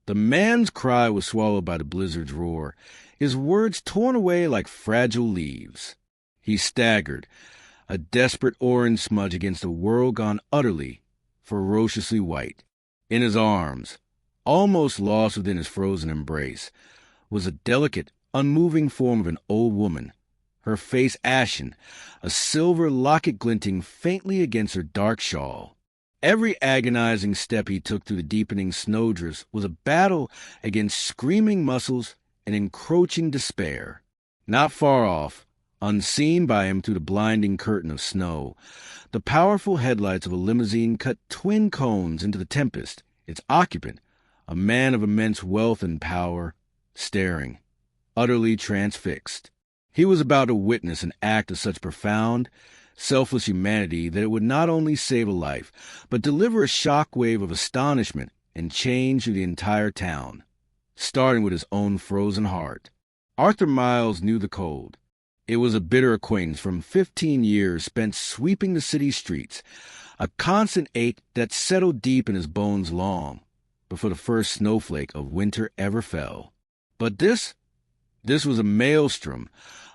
The man's cry was swallowed by the blizzard's roar, his words torn away like fragile leaves. He staggered, a desperate orange smudge against a world gone utterly, ferociously white. In his arms, almost lost within his frozen embrace, was a delicate, unmoving form of an old woman, her face ashen, a silver locket glinting faintly against her dark shawl. Every agonizing step he took through the deepening snowdrifts was a battle against screaming muscles and encroaching despair. Not far off, unseen by him through the blinding curtain of snow, the powerful headlights of a limousine cut twin cones into the tempest, its occupant, a man of immense wealth and power, staring, utterly transfixed. He was about to witness an act of such profound, selfless humanity that it would not only save a life, but deliver a shock-wave of astonishment and change through the entire town, starting with his own frozen heart. Arthur Miles knew the cold. It was a bitter acquaintance from 15 years spent sweeping the city streets, a constant ache that settled deep in his bones long before the first snowflake of winter ever fell. But this was a maelstrom,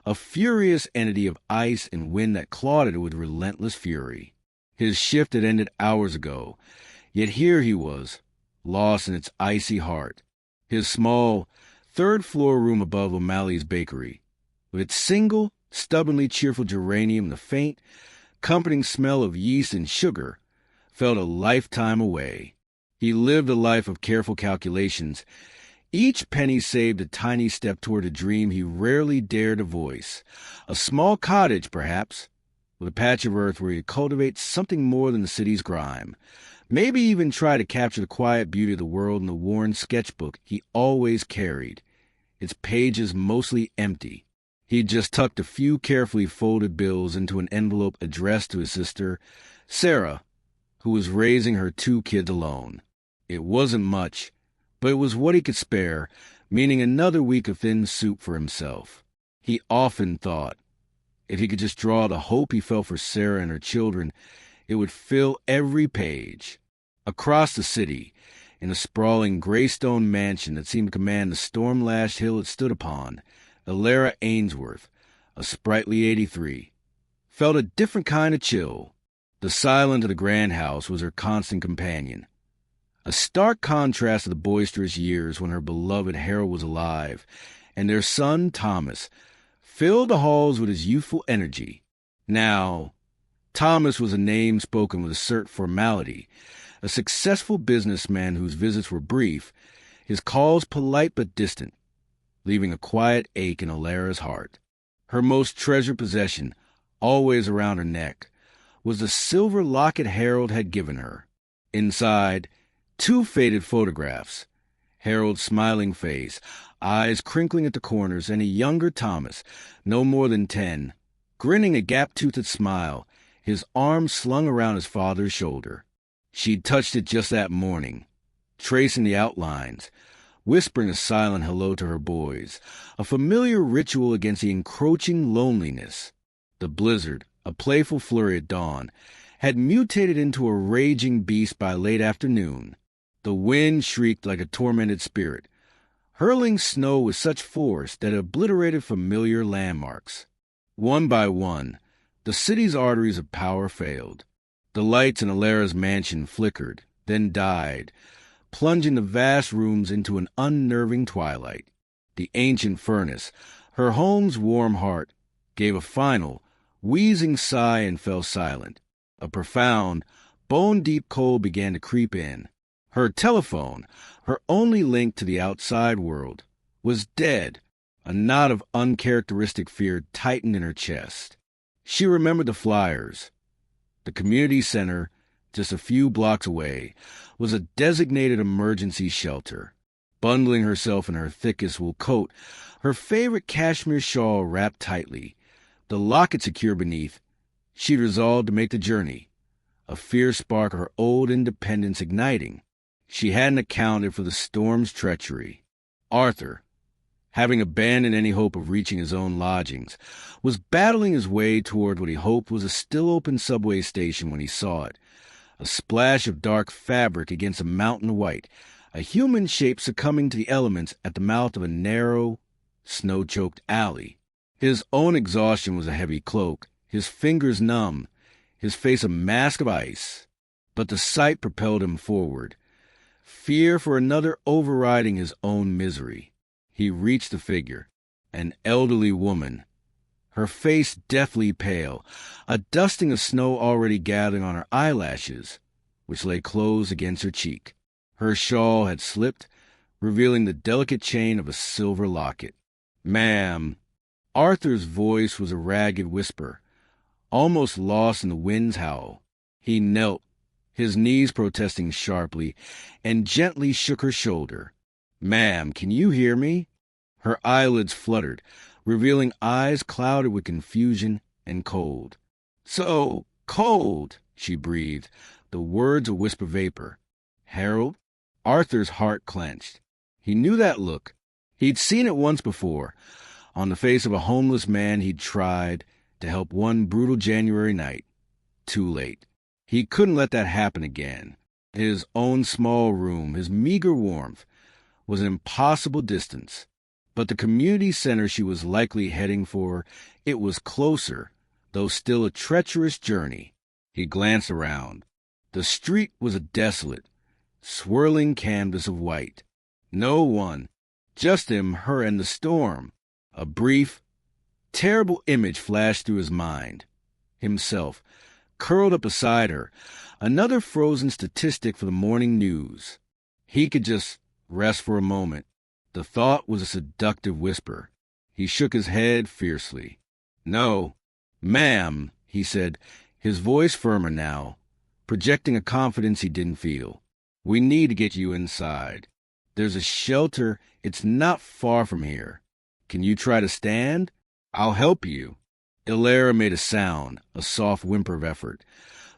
a furious entity of ice and wind that clawed at it with relentless fury. His shift had ended hours ago, yet here he was, lost in its icy heart. His small, third-floor room above O'Malley's bakery, with its single, stubbornly cheerful geranium and the faint, comforting smell of yeast and sugar, felt a lifetime away. He lived a life of careful calculations, each penny saved a tiny step toward a dream he rarely dared to voice. A small cottage, perhaps, with a patch of earth where he could cultivate something more than the city's grime. Maybe even try to capture the quiet beauty of the world in the worn sketchbook he always carried, its pages mostly empty. He'd just tucked a few carefully folded bills into an envelope addressed to his sister, Sarah, who was raising her 2 kids alone. It wasn't much, but it was what he could spare, meaning another week of thin soup for himself. He often thought, if he could just draw the hope he felt for Sarah and her children, it would fill every page. Across the city, in a sprawling gray-stone mansion that seemed to command the storm-lashed hill it stood upon, Elara Ainsworth, a sprightly 83, felt a different kind of chill. The silence of the grand house was her constant companion, a stark contrast to the boisterous years when her beloved Harold was alive, and their son, Thomas, filled the halls with his youthful energy. Now, Thomas was a name spoken with a certain formality, a successful businessman whose visits were brief, his calls polite but distant, leaving a quiet ache in Elara's heart. Her most treasured possession, always around her neck, was the silver locket Harold had given her. Inside, 2 faded photographs, Harold's smiling face, eyes crinkling at the corners, and a younger Thomas, no more than 10, grinning a gap-toothed smile, his arm slung around his father's shoulder. She'd touched it just that morning, tracing the outlines, whispering a silent hello to her boys, a familiar ritual against the encroaching loneliness. The blizzard, a playful flurry at dawn, had mutated into a raging beast by late afternoon. The wind shrieked like a tormented spirit, hurling snow with such force that it obliterated familiar landmarks. One by one, the city's arteries of power failed. The lights in Elara's mansion flickered, then died, plunging the vast rooms into an unnerving twilight. The ancient furnace, her home's warm heart, gave a final, wheezing sigh and fell silent. A profound, bone-deep cold began to creep in. Her telephone, her only link to the outside world, was dead. A knot of uncharacteristic fear tightened in her chest. She remembered the flyers. The community center, just a few blocks away, was a designated emergency shelter. Bundling herself in her thickest wool coat, her favorite cashmere shawl wrapped tightly, the locket secure beneath, she'd resolved to make the journey, a fierce spark of her old independence igniting. She hadn't accounted for the storm's treachery. Arthur, having abandoned any hope of reaching his own lodgings, was battling his way toward what he hoped was a still-open subway station when he saw it, a splash of dark fabric against a mountain of white, a human shape succumbing to the elements at the mouth of a narrow, snow-choked alley. His own exhaustion was a heavy cloak, his fingers numb, his face a mask of ice. But the sight propelled him forward, fear for another overriding his own misery. He reached the figure, an elderly woman, her face deathly pale, a dusting of snow already gathering on her eyelashes, which lay closed against her cheek. Her shawl had slipped, revealing the delicate chain of a silver locket. "Ma'am." Arthur's voice was a ragged whisper, almost lost in the wind's howl. He knelt, his knees protesting sharply, and gently shook her shoulder. "Ma'am, can you hear me?" Her eyelids fluttered, revealing eyes clouded with confusion and cold. "So cold," she breathed, the words a whisper vapor. "Harold?" Arthur's heart clenched. He knew that look. He'd seen it once before, on the face of a homeless man he'd tried to help one brutal January night. Too late. He couldn't let that happen again. His own small room, his meager warmth, was an impossible distance. But the community center she was likely heading for, it was closer, though still a treacherous journey. He glanced around. The street was a desolate, swirling canvas of white. No one, just him, her, and the storm. A brief, terrible image flashed through his mind. Himself, curled up beside her, another frozen statistic for the morning news. He could just rest for a moment. The thought was a seductive whisper. He shook his head fiercely. "No, ma'am," he said, his voice firmer now, projecting a confidence he didn't feel. "We need to get you inside. There's a shelter. It's not far from here. Can you try to stand? I'll help you." Ilara made a sound, a soft whimper of effort,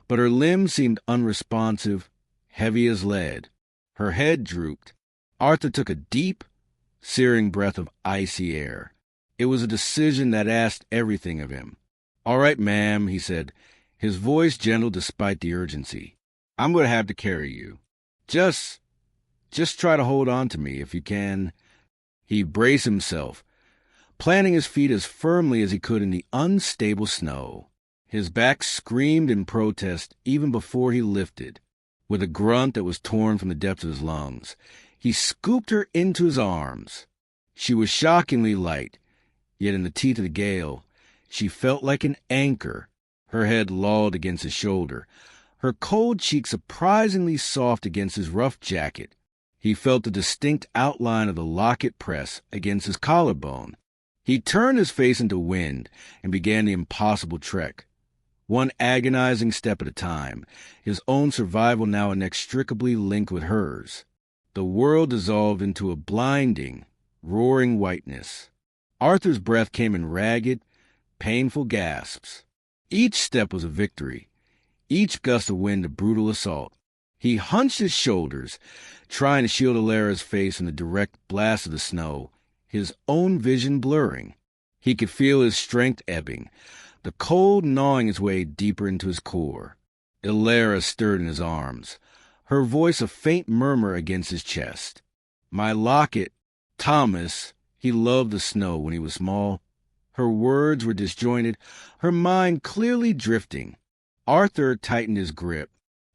but her limbs seemed unresponsive, heavy as lead. Her head drooped. Arthur took a deep, searing breath of icy air. It was a decision that asked everything of him. "All right, ma'am," he said, his voice gentle despite the urgency. "I'm going to have to carry you. Just try to hold on to me if you can." He braced himself, planting his feet as firmly as he could in the unstable snow. His back screamed in protest even before he lifted. With a grunt that was torn from the depths of his lungs, he scooped her into his arms. She was shockingly light, yet in the teeth of the gale, she felt like an anchor. Her head lolled against his shoulder, her cold cheek surprisingly soft against his rough jacket. He felt the distinct outline of the locket press against his collarbone. He turned his face into wind and began the impossible trek. One agonizing step at a time, his own survival now inextricably linked with hers. The world dissolved into a blinding, roaring whiteness. Arthur's breath came in ragged, painful gasps. Each step was a victory, each gust of wind a brutal assault. He hunched his shoulders, trying to shield Ilara's face from the direct blast of the snow, his own vision blurring. He could feel his strength ebbing, the cold gnawing its way deeper into his core. Ilara stirred in his arms, her voice a faint murmur against his chest. "My locket, Thomas, he loved the snow when he was small." Her words were disjointed, her mind clearly drifting. Arthur tightened his grip.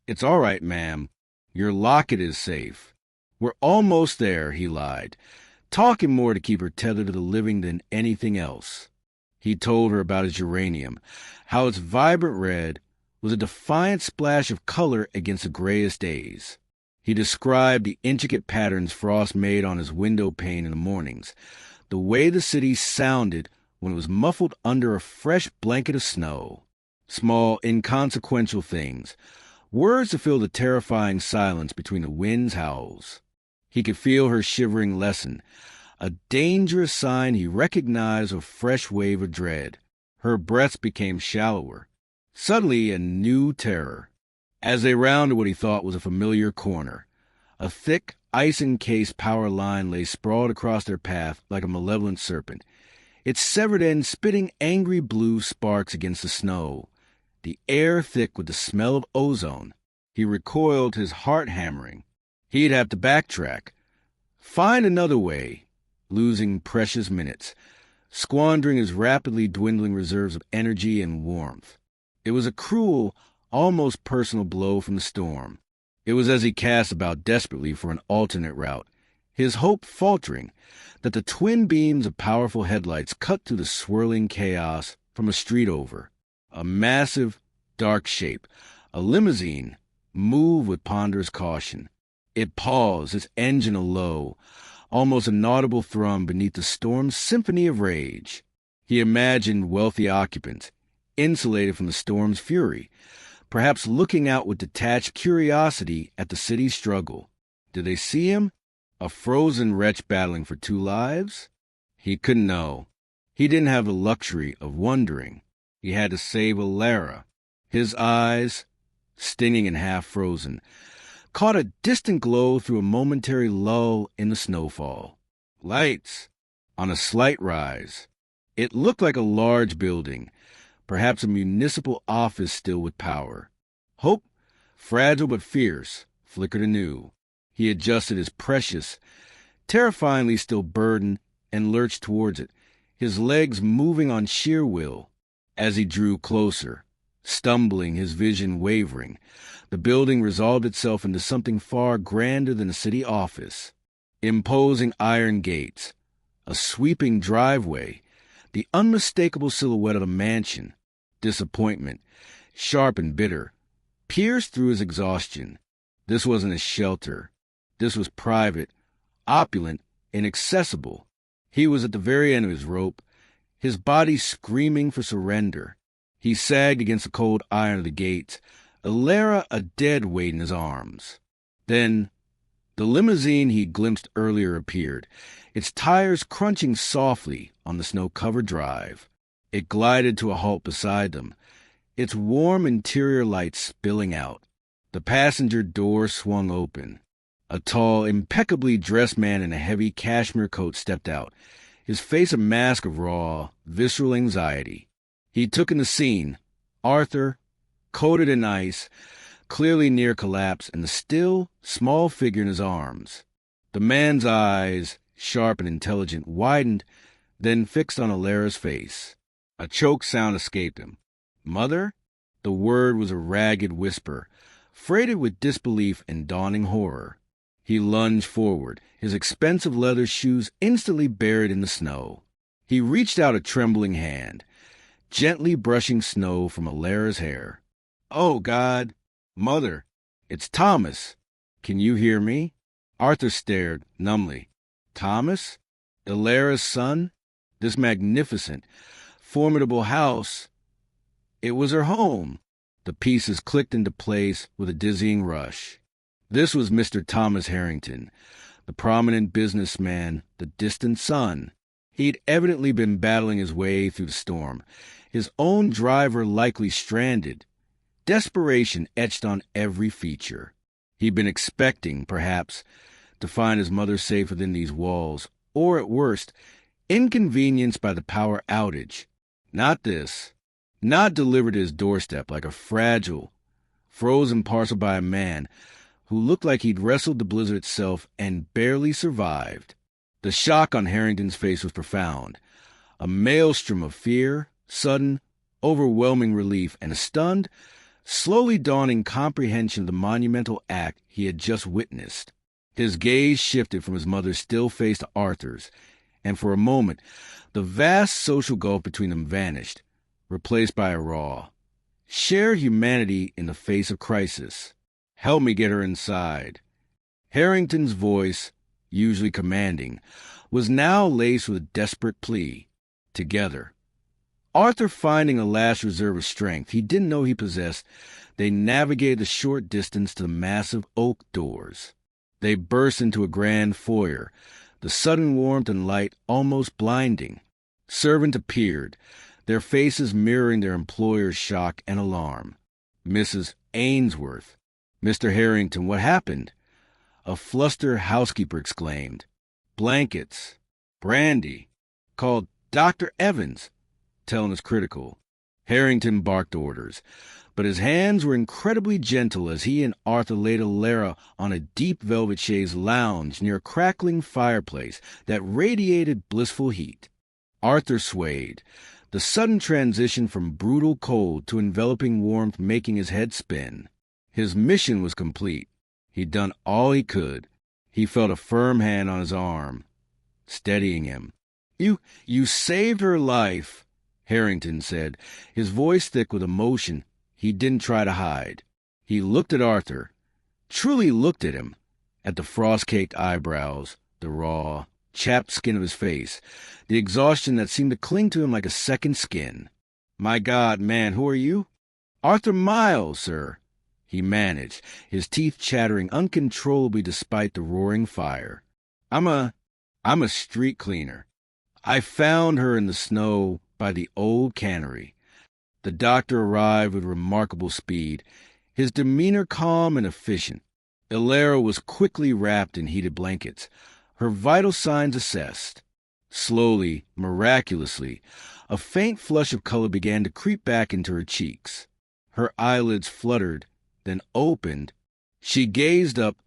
"It's all right, ma'am. Your locket is safe." "We're almost there," he lied, talking more to keep her tethered to the living than anything else. He told her about his geranium, how its vibrant red was a defiant splash of color against the grayest days. He described the intricate patterns frost made on his window pane in the mornings, the way the city sounded when it was muffled under a fresh blanket of snow. Small, inconsequential things, words to fill the terrifying silence between the wind's howls. He could feel her shivering lessen, a dangerous sign he recognized, a fresh wave of dread. Her breaths became shallower. Suddenly, a new terror. As they rounded what he thought was a familiar corner, a thick, ice-encased power line lay sprawled across their path like a malevolent serpent, its severed end spitting angry blue sparks against the snow, the air thick with the smell of ozone. He recoiled, his heart hammering. He'd have to backtrack, find another way, losing precious minutes, squandering his rapidly dwindling reserves of energy and warmth. It was a cruel, almost personal blow from the storm. It was as he cast about desperately for an alternate route, his hope faltering, that the twin beams of powerful headlights cut through the swirling chaos from a street over. A massive, dark shape, a limousine, moved with ponderous caution. It paused, its engine low, almost an audible thrum beneath the storm's symphony of rage. He imagined wealthy occupants, insulated from the storm's fury, perhaps looking out with detached curiosity at the city's struggle. Did they see him, a frozen wretch battling for two lives? He couldn't know. He didn't have the luxury of wondering. He had to save Alara. His eyes, stinging and half-frozen, caught a distant glow through a momentary lull in the snowfall. Lights, on a slight rise. It looked like a large building, perhaps a municipal office still with power. Hope, fragile but fierce, flickered anew. He adjusted his precious, terrifyingly still burden, and lurched towards it, his legs moving on sheer will. As he drew closer, stumbling, his vision wavering, the building resolved itself into something far grander than a city office. Imposing iron gates, a sweeping driveway, the unmistakable silhouette of a mansion. Disappointment, sharp and bitter, pierced through his exhaustion. This wasn't a shelter. This was private, opulent, inaccessible. He was at the very end of his rope, his body screaming for surrender. He sagged against the cold iron of the gates, Alara a dead weight in his arms. Then the limousine he glimpsed earlier appeared, its tires crunching softly on the snow-covered drive. It glided to a halt beside them, its warm interior light spilling out. The passenger door swung open. A tall, impeccably dressed man in a heavy cashmere coat stepped out, his face a mask of raw, visceral anxiety. He took in the scene, Arthur, coated in ice, clearly near collapse, and the still, small figure in his arms. The man's eyes, sharp and intelligent, widened, then fixed on Alara's face. A choked sound escaped him. "Mother?" The word was a ragged whisper, freighted with disbelief and dawning horror. He lunged forward, his expensive leather shoes instantly buried in the snow. He reached out a trembling hand, gently brushing snow from Alara's hair. "Oh, God! Mother! It's Thomas! Can you hear me?" Arthur stared, numbly. Thomas? Alara's son? This magnificent, formidable house. It was her home. The pieces clicked into place with a dizzying rush. This was Mr. Thomas Harrington, the prominent businessman, the distant son. He'd evidently been battling his way through the storm, his own driver likely stranded. Desperation etched on every feature. He'd been expecting, perhaps, to find his mother safe within these walls, or at worst, inconvenienced by the power outage. Not this. Not delivered to his doorstep like a fragile, frozen parcel by a man who looked like he'd wrestled the blizzard itself and barely survived. The shock on Harrington's face was profound. A maelstrom of fear, sudden, overwhelming relief, and a stunned, slowly dawning comprehension of the monumental act he had just witnessed. His gaze shifted from his mother's still face to Arthur's, and for a moment the vast social gulf between them vanished, replaced by a raw, shared humanity in the face of crisis. "Help me get her inside." Harrington's voice, usually commanding, was now laced with a desperate plea. Together. Arthur finding a last reserve of strength he didn't know he possessed, they navigated the short distance to the massive oak doors. They burst into a grand foyer, the sudden warmth and light almost blinding. Servant appeared, their faces mirroring their employer's shock and alarm. "Mrs. Ainsworth." "Mr. Harrington, what happened?" A flustered housekeeper exclaimed. "Blankets. Brandy. Called Dr. Evans." Tone was critical. Harrington barked orders, but his hands were incredibly gentle as he and Arthur laid Alara on a deep velvet chaise lounge near a crackling fireplace that radiated blissful heat. Arthur swayed, the sudden transition from brutal cold to enveloping warmth making his head spin. His mission was complete. He'd done all he could. He felt a firm hand on his arm, steadying him. You saved her life," Harrington said, his voice thick with emotion he didn't try to hide. He looked at Arthur, truly looked at him, at the frost-caked eyebrows, the raw, chapped skin of his face, the exhaustion that seemed to cling to him like a second skin. "My God, man, who are you?" "Arthur Miles, sir," he managed, his teeth chattering uncontrollably despite the roaring fire. I'm a street cleaner. I found her in the snow by the old cannery." The doctor arrived with remarkable speed, his demeanor calm and efficient. Alara was quickly wrapped in heated blankets, her vital signs assessed. Slowly, miraculously, a faint flush of color began to creep back into her cheeks. Her eyelids fluttered, then opened. She gazed up,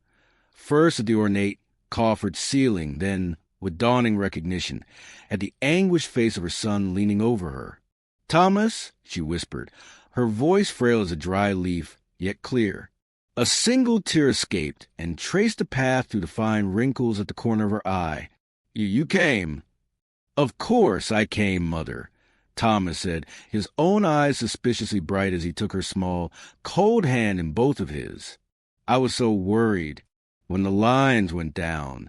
first at the ornate, coffered ceiling, then, with dawning recognition, at the anguished face of her son leaning over her. "Thomas," she whispered, her voice frail as a dry leaf, yet clear. A single tear escaped and traced a path through the fine wrinkles at the corner of her eye. You came." "Of course I came, Mother," Thomas said, his own eyes suspiciously bright as he took her small, cold hand in both of his. "I was so worried when the lines went down."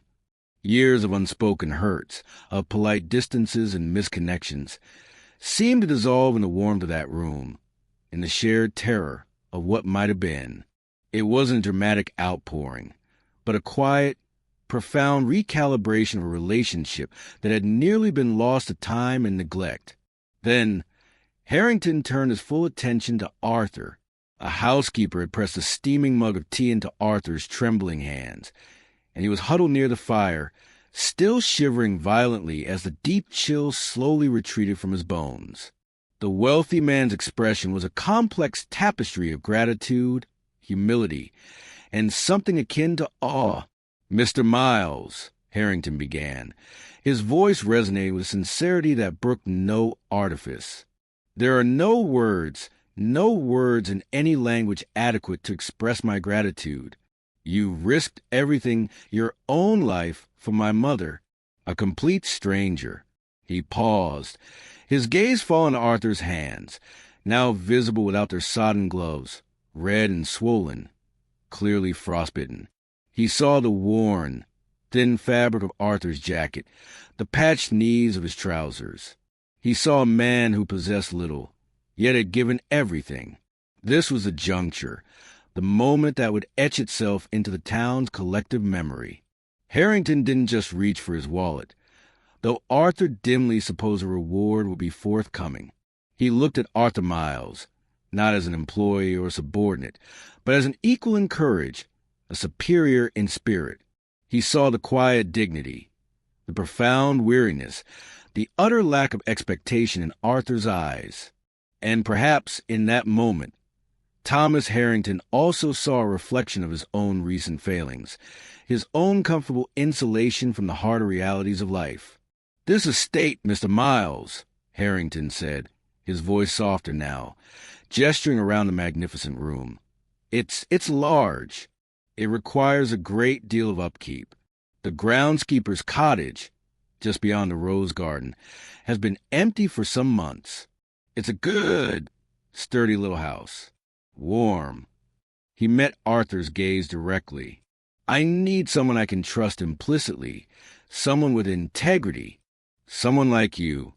Years of unspoken hurts, of polite distances and misconnections, seemed to dissolve in the warmth of that room, in the shared terror of what might have been. It wasn't a dramatic outpouring, but a quiet, profound recalibration of a relationship that had nearly been lost to time and neglect. Then Harrington turned his full attention to Arthur. A housekeeper had pressed a steaming mug of tea into Arthur's trembling hands, and he was huddled near the fire, still shivering violently as the deep chill slowly retreated from his bones. The wealthy man's expression was a complex tapestry of gratitude, humility, and something akin to awe. "Mr. Miles," Harrington began, his voice resonating with sincerity that brooked no artifice. "There are no words in any language adequate to express my gratitude. You risked everything, your own life, for my mother, a complete stranger." He paused, his gaze falling on Arthur's hands, now visible without their sodden gloves, red and swollen, clearly frostbitten. He saw the worn, thin fabric of Arthur's jacket, the patched knees of his trousers. He saw a man who possessed little, yet had given everything. This was the juncture, the moment that would etch itself into the town's collective memory. Harrington didn't just reach for his wallet, though Arthur dimly supposed a reward would be forthcoming. He looked at Arthur Miles, not as an employee or subordinate, but as an equal in courage, a superior in spirit. He saw the quiet dignity, the profound weariness, the utter lack of expectation in Arthur's eyes. And perhaps in that moment, Thomas Harrington also saw a reflection of his own recent failings, his own comfortable insulation from the harder realities of life. "This estate, Mr. Miles," Harrington said, his voice softer now, gesturing around the magnificent room. It's large. It requires a great deal of upkeep. The groundskeeper's cottage, just beyond the rose garden, has been empty for some months. It's a good, sturdy little house. Warm." He met Arthur's gaze directly. "I need someone I can trust implicitly, someone with integrity, someone like you.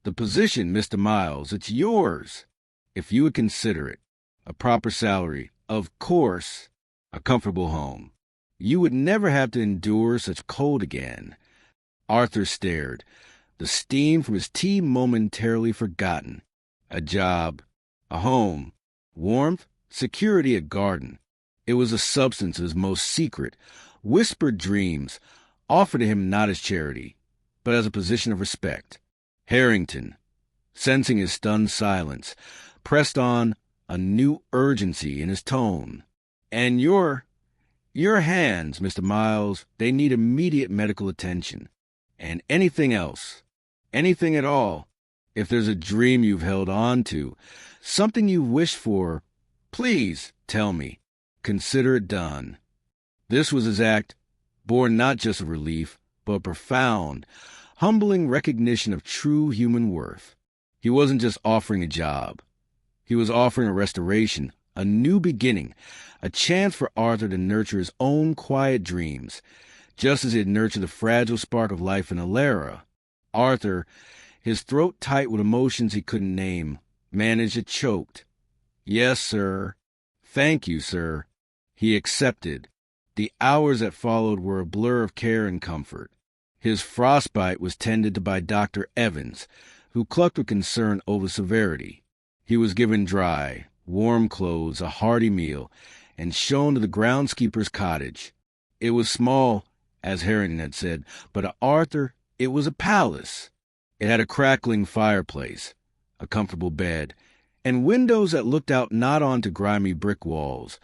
The position, Mr. Miles, it's yours, if you would consider it. A proper salary, of course, a comfortable home. You would never have to endure such cold again." Arthur stared, the steam from his tea momentarily forgotten. A job, a home, warmth, security, a garden. It was the substance of his most secret, whispered dreams, offered to him not as charity, but as a position of respect. Harrington, sensing his stunned silence, pressed on a new urgency in his tone. "And your hands, Mr. Miles, they need immediate medical attention. And anything else, anything at all, if there's a dream you've held on to, something you've wished for, please tell me. Consider it done." This was his act, born not just of relief, but a profound, humbling recognition of true human worth. He wasn't just offering a job. He was offering a restoration, a new beginning, a chance for Arthur to nurture his own quiet dreams, just as he had nurtured the fragile spark of life in Alara. Arthur, his throat tight with emotions he couldn't name, managed it choked. "Yes, sir. Thank you, sir." He accepted. The hours that followed were a blur of care and comfort. His frostbite was tended to by Dr. Evans, who clucked with concern over severity. He was given dry, warm clothes, a hearty meal, and shown to the groundskeeper's cottage. It was small, as Harrington had said, but to Arthur it was a palace. It had a crackling fireplace, a comfortable bed, and windows that looked out not onto grimy brick walls,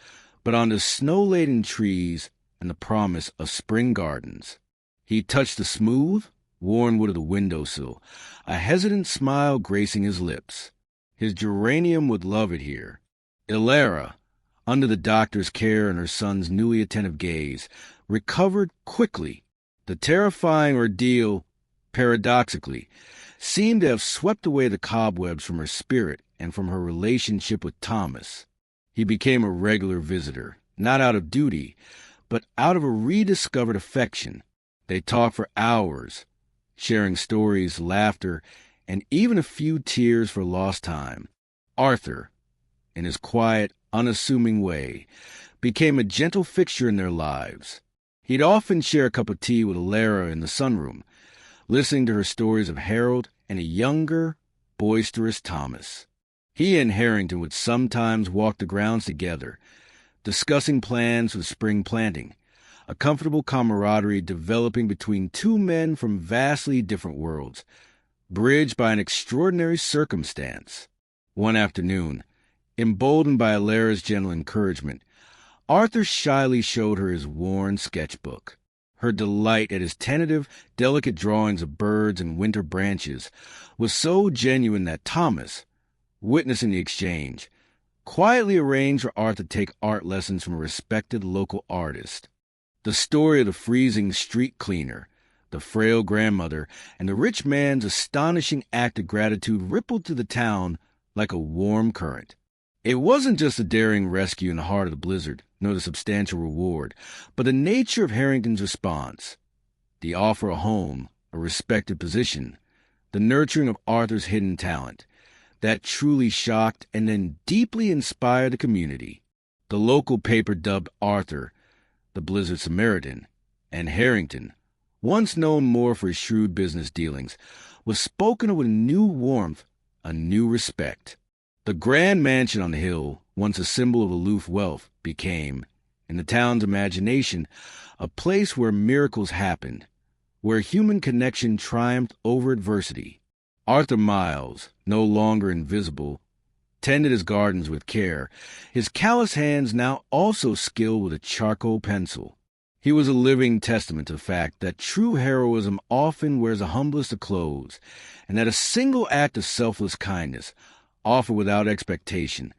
but onto snow-laden trees and the promise of spring gardens. He touched the smooth, worn wood of the windowsill, a hesitant smile gracing his lips. His geranium would love it here. Alara, under the doctor's care and her son's newly attentive gaze, recovered quickly. The terrifying ordeal, paradoxically, seemed to have swept away the cobwebs from her spirit and from her relationship with Thomas. He became a regular visitor, not out of duty, but out of a rediscovered affection. They talked for hours, sharing stories, laughter, and even a few tears for lost time. Arthur, in his quiet, unassuming way, became a gentle fixture in their lives. He'd often share a cup of tea with Alara in the sunroom, listening to her stories of Harold and a younger, boisterous Thomas. He and Harrington would sometimes walk the grounds together, discussing plans for spring planting, a comfortable camaraderie developing between two men from vastly different worlds, bridged by an extraordinary circumstance. One afternoon, emboldened by Alara's gentle encouragement, Arthur shyly showed her his worn sketchbook. Her delight at his tentative, delicate drawings of birds and winter branches was so genuine that Thomas, witnessing the exchange, quietly arranged for Arthur to take art lessons from a respected local artist. The story of the freezing street cleaner, the frail grandmother, and the rich man's astonishing act of gratitude rippled through the town like a warm current. It wasn't just a daring rescue in the heart of the blizzard, nor the substantial reward, but the nature of Harrington's response, the offer of a home, a respected position, the nurturing of Arthur's hidden talent, that truly shocked and then deeply inspired the community. The local paper dubbed Arthur the Blizzard Samaritan, and Harrington, once known more for his shrewd business dealings, was spoken of with a new warmth, a new respect. The grand mansion on the hill, once a symbol of aloof wealth, became, in the town's imagination, a place where miracles happened, where human connection triumphed over adversity. Arthur Miles, no longer invisible, tended his gardens with care, his callous hands now also skilled with a charcoal pencil. He was a living testament to the fact that true heroism often wears the humblest of clothes, and that a single act of selfless kindness, offered without expectation,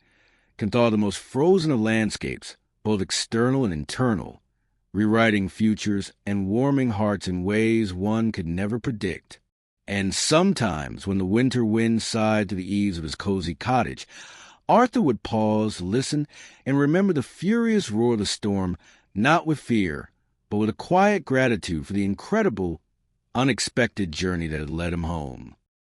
can thaw the most frozen of landscapes, both external and internal, rewriting futures and warming hearts in ways one could never predict. And sometimes, when the winter wind sighed to the eaves of his cozy cottage, Arthur would pause, listen, and remember the furious roar of the storm, not with fear, but with a quiet gratitude for the incredible, unexpected journey that had led him home.